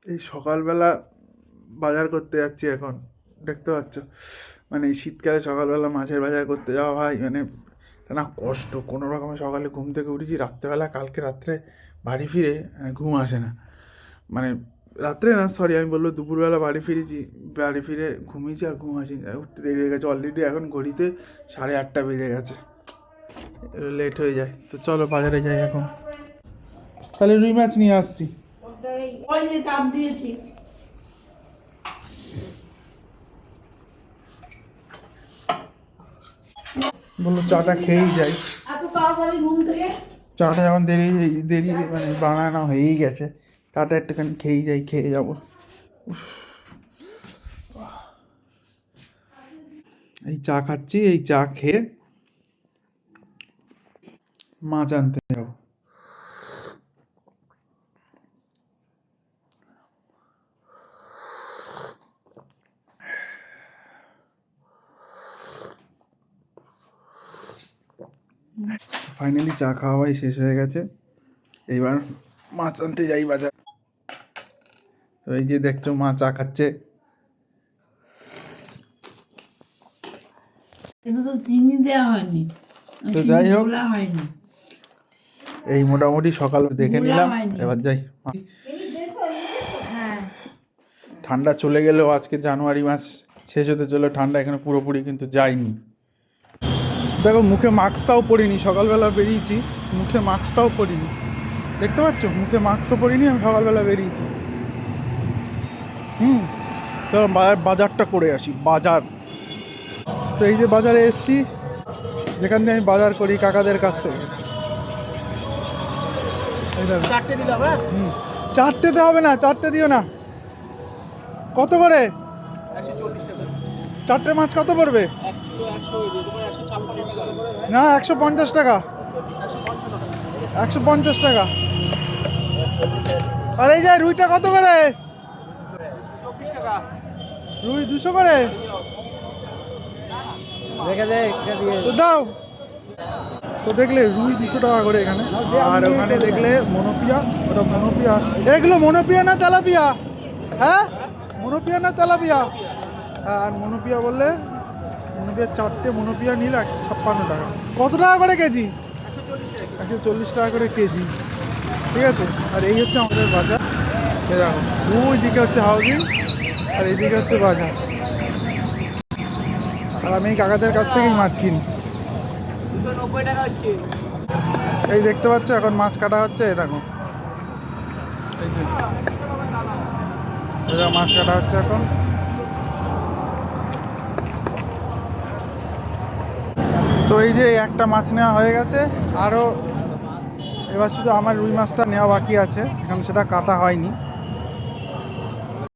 এই সকালবেলা বাজার করতে যাচ্ছি এখন, দেখতে পাচ্ছ। মানে এই শীতকালে সকালবেলা মাছের বাজার করতে যাওয়া ভাই, মানে না কষ্ট। কোনো রকমে সকালে ঘুম থেকে উঠেছি, রাত্রেবেলা কালকে রাত্রে বাড়ি ফিরে মানে ঘুম আসে না। মানে রাত্রে না, সরি আমি বলবো দুপুরবেলা বাড়ি ফিরেছি, বাড়ি ফিরে ঘুমিয়েছি আর ঘুম আসেনি, উঠতে দেরি হয়ে গেছে। অলরেডি এখন ঘড়িতে 8:30 বেজে গেছে, লেট হয়ে যায়। তো চলো বাজারে যাই এখন। তাহলে রুই মাছ নিয়ে আসছি। ওই যে চাপ দিয়েছি। বললো চাটা খেয়েই যাই। এত তাড়াতাড়ি ঘুম থেকে চাটা যখন দেরি দেরি মানে বানানো হয়েই গেছে, চাটা একটুখানি খেয়েই যাই, খেয়ে যাবো। এই চা খাচ্ছি, এই চা খেয়ে মাছ আনতে যাবো। ফাইনালি চা খাওয়াই শেষ হয়ে গেছে, এইবার মাছ আনতে যাই বাজার। তো এই যে দেখছো মা চা খাচ্ছে। কিন্তু তো চিনি দেওয়া হয়নি, তো যাই হোক, গোলা হয়নি। এই মোটামুটি সকাল দেখে গোলা নিলাম, হয়নি। এবার যাই। হ্যাঁ, ঠান্ডা চলে গেলেও আজকে জানুয়ারি মাস শেষ হতে চলে, ঠান্ডা এখানে পুরোপুরি কিন্তু যায়নি। দেখো মুখে মাস্কটাও পরিনি, সকালবেলা বেরিয়েছি মুখে মাস্কটাও পরিনি, দেখতে পাচ্ছ মুখে মাস্কও পরিনি, আমি সকালবেলা বেরিয়েছি। চলো বাজারটা করে আসি, বাজার। তো এই যে বাজারে এসছি, যেখান থেকে আমি বাজার করি কাকাদের কাছ থেকে। এই দেখো, চারটেতে হবে না, চারটে দিও না। কত করে? চারটে মাছ কত পড়বে? না 150 টাকা, 150 টাকা। আর এই যে রুইটা কত করে? রুই 200 করে। তো দাও। তো দেখলে রুই 200 টাকা করে এখানে, আর ওখানে দেখলে মনোপিয়া, ওটা মনোপিয়া। এগুলো মনোপিয়া না তেলাপিয়া? হ্যাঁ, মনোপিয়া না তেলাপিয়া? আর মনোপিয়া বললে, মনোপিয়া চারটে মনোপিয়া নিলে 56 টাকা। কত টাকা করে কেজি? 140 টাকা করে কেজি, ঠিক আছে। আর এই হচ্ছে আমাদের বাজার, দেখো দুই দিকে হচ্ছে হাউজিং আর এইদিকে হচ্ছে বাজার। আর আমি এই কাকাদের কাছ থেকেই মাছ কিনি। 290 টাকা হচ্ছে। এই দেখতে পাচ্ছ এখন মাছ কাটা হচ্ছে, এই দেখো, এই যে এটা মাছ কাটা হচ্ছে এখন। তো এই যে একটা মাছ নেওয়া হয়ে গেছে, আরও এবার শুধু আমার রুই মাছটা নেওয়া বাকি আছে, এখন সেটা কাটা হয়নি।